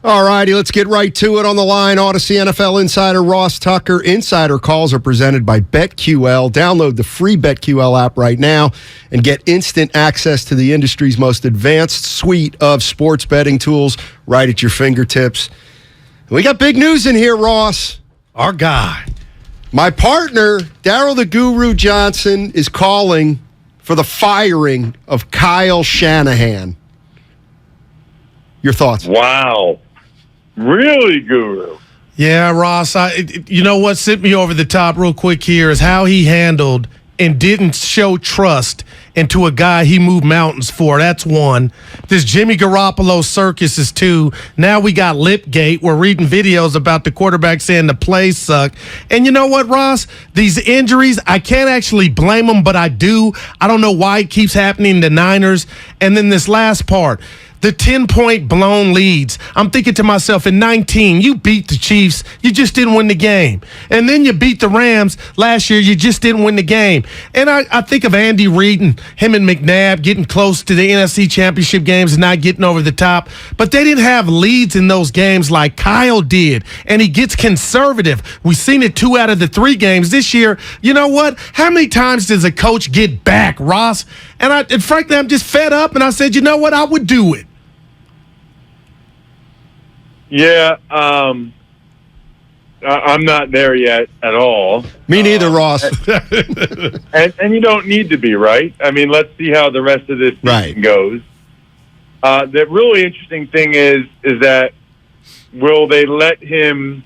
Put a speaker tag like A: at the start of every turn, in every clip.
A: All righty, let's get right to it on the line. Audacy NFL insider Ross Tucker. Insider calls are presented by BetQL. Download the free BetQL app right now and get instant access to the industry's most advanced suite of sports betting tools right at your fingertips. We got big news in here, Ross.
B: Our guy.
A: My partner, Daryl the Guru Johnson, is calling for the firing of Kyle Shanahan. Your thoughts?
C: Wow. Really, Guru?
B: Yeah, Ross, you know what sent me over the top real quick here is how he handled and didn't show trust into a guy he moved mountains for. That's one. This Jimmy Garoppolo circus is two. Now we got Lipgate. We're reading videos about the quarterback saying the plays suck. And you know what, Ross? These injuries, I can't actually blame them, but I do. I don't know why it keeps happening to Niners. And then this last part, the 10-point blown leads. I'm thinking to myself, in 19, you beat the Chiefs. You just didn't win the game. And then you beat the Rams last year. You just didn't win the game. And I think of Andy Reid and him and McNabb getting close to the NFC Championship games and not getting over the top. But they didn't have leads in those games like Kyle did. And he gets conservative. We've seen it 2 out of the 3 games this year. You know what? How many times does a coach get back, Ross? And frankly, I'm just fed up. And I said, you know what? I would do it.
C: Yeah, I'm not there yet at all.
A: Me neither, Ross.
C: And you don't need to be, right? I mean, let's see how the rest of this season goes. The really interesting thing is that will they let him,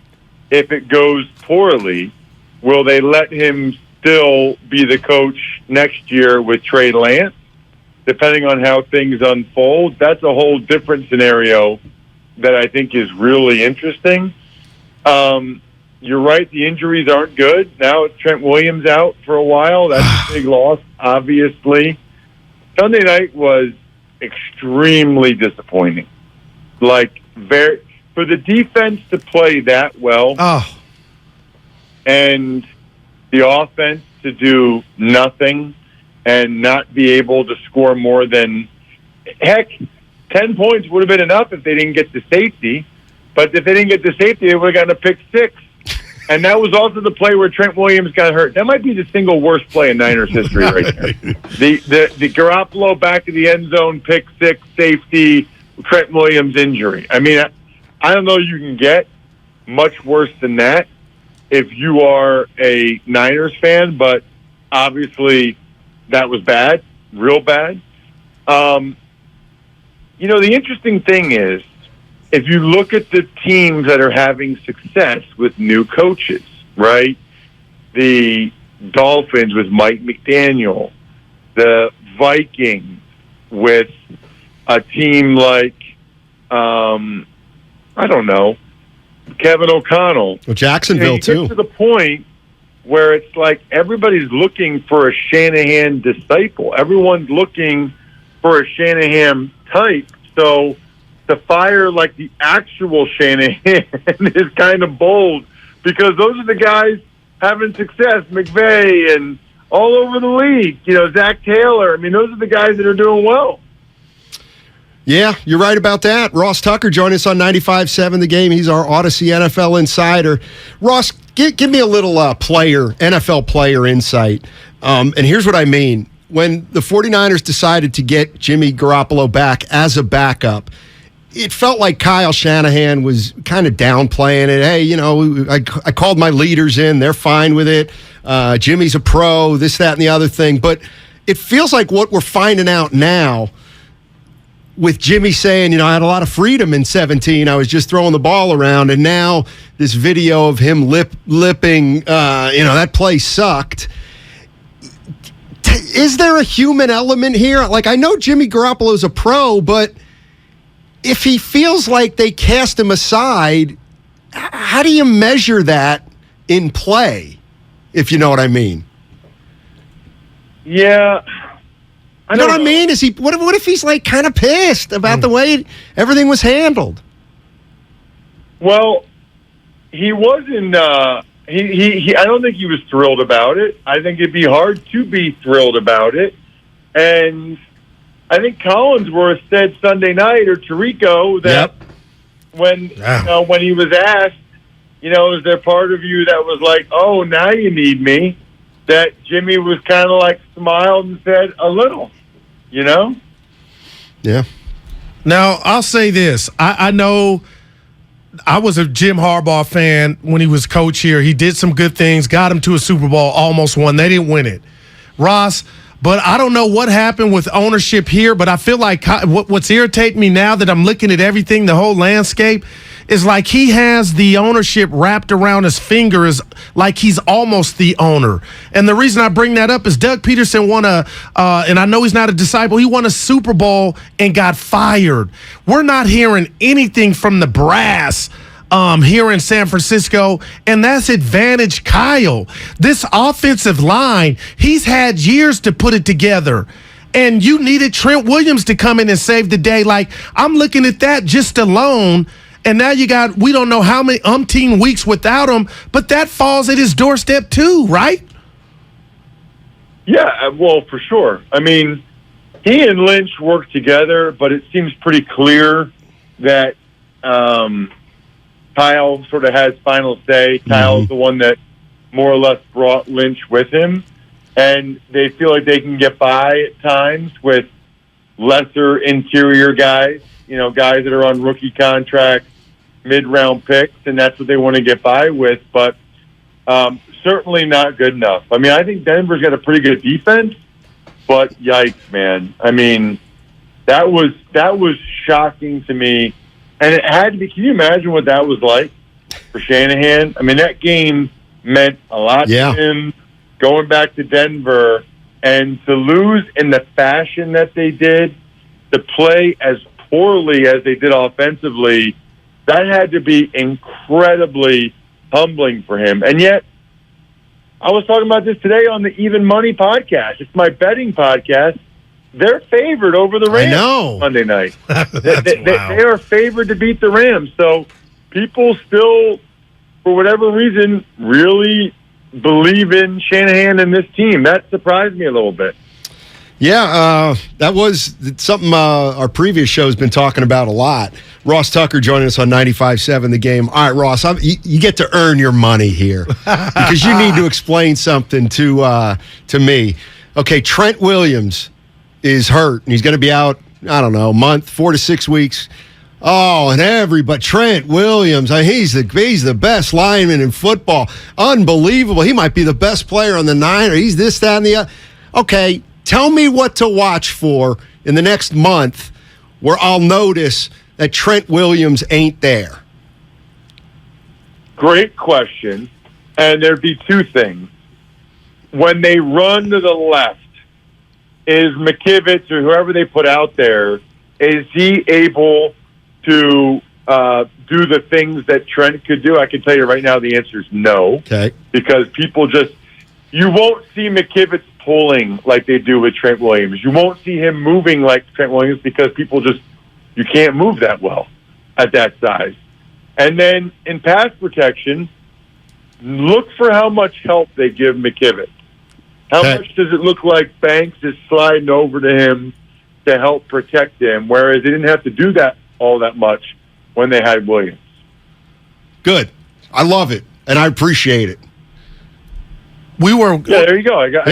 C: if it goes poorly, will they let him still be the coach next year with Trey Lance? Depending on how things unfold, that's a whole different scenario that I think is really interesting. You're right, the injuries aren't good. Now it's Trent Williams out for a while. That's a big loss, obviously. Sunday night was extremely disappointing. For the defense to play that well and the offense to do nothing and not be able to score more than, heck, 10 points would have been enough if they didn't get the safety. But if they didn't get the safety, they would have gotten a pick 6. And that was also the play where Trent Williams got hurt. That might be the single worst play in Niners history right there. The Garoppolo back of the end zone, pick 6, safety, Trent Williams injury. I mean, I don't know you can get much worse than that if you are a Niners fan, but obviously that was bad, real bad. You know, the interesting thing is, if you look at the teams that are having success with new coaches, right? The Dolphins with Mike McDaniel, the Vikings with a team like, I don't know, Kevin O'Connell.
A: Well, Jacksonville, too.
C: Get to the point where it's like everybody's looking for a Shanahan disciple. Everyone's looking for a Shanahan type. So to fire like the actual Shanahan is kind of bold because those are the guys having success, McVay and all over the league. You know, Zach Taylor. I mean, those are the guys that are doing well.
A: Yeah, you're right about that. Ross Tucker joining us on 95.7 The Game. He's our Audacy NFL insider. Ross, give me a little NFL player insight. And here's what I mean. When the 49ers decided to get Jimmy Garoppolo back as a backup, it felt like Kyle Shanahan was kind of downplaying it. Hey, you know, I called my leaders in. They're fine with it. Jimmy's a pro, this, that, and the other thing. But it feels like what we're finding out now with Jimmy saying, you know, I had a lot of freedom in 17. I was just throwing the ball around. And now this video of him lipping, you know, that play sucked. Is there a human element here? Like, I know Jimmy Garoppolo's a pro, but if he feels like they cast him aside, how do you measure that in play, if you know what I mean?
C: Yeah.
A: You know what I mean? Is he? What if he's like kind of pissed about the way everything was handled?
C: Well, he wasn't. He I don't think he was thrilled about it. I think it'd be hard to be thrilled about it. And I think Collinsworth said Sunday night, or Tirico, that when when he was asked, is there part of you that was like, oh, now you need me? That Jimmy was kind of like smiled and said, a little,
A: Yeah.
B: Now, I'll say this. I know I was a Jim Harbaugh fan when he was coach here. He did some good things, got him to a Super Bowl, almost won. They didn't win it. Ross, but I don't know what happened with ownership here, but I feel like what's irritating me now that I'm looking at everything, the whole landscape, is like he has the ownership wrapped around his fingers like he's almost the owner. And the reason I bring that up is Doug Peterson won and I know he's not a disciple, he won a Super Bowl and got fired. We're not hearing anything from the brass here in San Francisco, and that's advantage Kyle. This offensive line, he's had years to put it together. And you needed Trent Williams to come in and save the day. Like, I'm looking at that just alone. And now we don't know how many umpteen weeks without him, but that falls at his doorstep too, right?
C: Yeah, well, for sure. I mean, he and Lynch work together, but it seems pretty clear that Kyle sort of has final say. Kyle's the one that more or less brought Lynch with him, and they feel like they can get by at times with lesser interior guys, guys that are on rookie contracts, mid-round picks, and that's what they want to get by with, but certainly not good enough. I mean, I think Denver's got a pretty good defense, but yikes, man. I mean, that was shocking to me, and it had to be. Can you imagine what that was like for Shanahan? I mean, that game meant a lot to him going back to Denver, and to lose in the fashion that they did, to play as poorly as they did offensively, that had to be incredibly humbling for him. And yet, I was talking about this today on the Even Money podcast. It's my betting podcast. They're favored over the Rams Monday night. They are favored to beat the Rams. So people still, for whatever reason, really believe in Shanahan and this team. That surprised me a little bit.
A: Yeah, that was something our previous show has been talking about a lot. Ross Tucker joining us on 95.7 The Game. All right, Ross, you get to earn your money here because you need to explain something to me. Okay, Trent Williams is hurt, and he's going to be out, I don't know, a month, 4 to 6 weeks. Oh, and Trent Williams, he's the best lineman in football. Unbelievable. He might be the best player on the Niners. He's this, that, and the other. Okay, tell me what to watch for in the next month where I'll notice that Trent Williams ain't there.
C: Great question. And there'd be two things. When they run to the left, is McKivitz or whoever they put out there, is he able to do the things that Trent could do? I can tell you right now the answer is no.
A: Okay.
C: Because you won't see McKivitz pulling like they do with Trent Williams. You won't see him moving like Trent Williams because you can't move that well at that size. And then in pass protection, look for how much help they give McKivitz. How much does it look like Banks is sliding over to him to help protect him, whereas they didn't have to do that all that much when they had Williams?
A: Good. I love it, and I appreciate it.
C: There you go. I got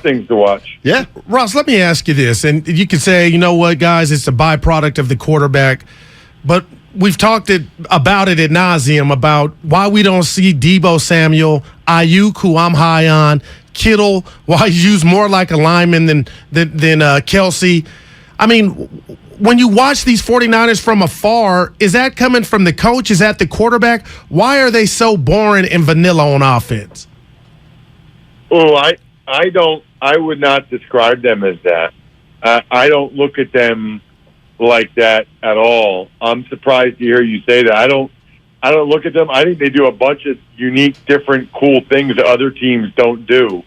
C: things to watch.
A: Yeah.
B: Ross, let me ask you this, and you can say, you know what, guys, it's a byproduct of the quarterback, but we've talked about it ad nauseum about why we don't see Deebo Samuel, Ayuk, who I'm high on, Kittle, why he's used more like a lineman than Kelsey. I mean, when you watch these 49ers from afar, is that coming from the coach? Is that the quarterback? Why are they so boring and vanilla on offense?
C: Oh, I would not describe them as that. I don't look at them like that at all. I'm surprised to hear you say that. I don't look at them. I think they do a bunch of unique, different, cool things that other teams don't do,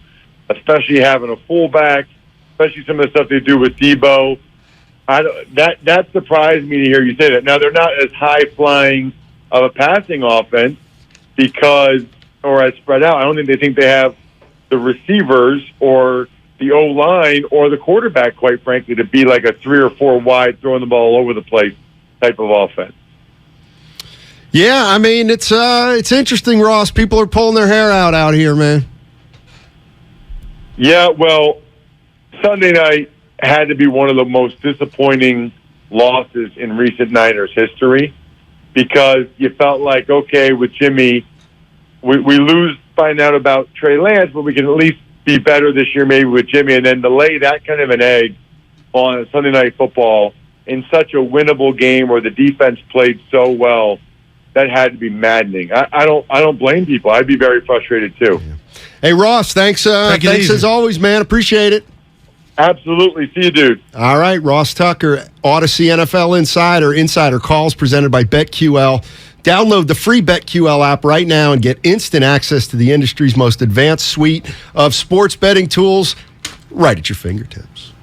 C: especially having a fullback, especially some of the stuff they do with Deebo. That surprised me to hear you say that. Now, they're not as high-flying of a passing offense or as spread out. I don't think they have the receivers or the O-line or the quarterback, quite frankly, to be like a 3 or 4 wide, throwing the ball all over the place type of offense.
A: Yeah, I mean, it's interesting, Ross. People are pulling their hair out here, man.
C: Yeah, well, Sunday night had to be one of the most disappointing losses in recent Niners history because you felt like, okay, with Jimmy, we lose finding out about Trey Lance, but we can at least be better this year maybe with Jimmy. And then to lay that kind of an egg on Sunday Night Football in such a winnable game where the defense played so well, that had to be maddening. I don't blame people. I'd be very frustrated too.
A: Yeah. Hey, Ross, thanks as always, man. Appreciate it.
C: Absolutely. See you, dude.
A: All right, Ross Tucker, Audacy NFL Insider calls presented by BetQL. Download the free BetQL app right now and get instant access to the industry's most advanced suite of sports betting tools right at your fingertips.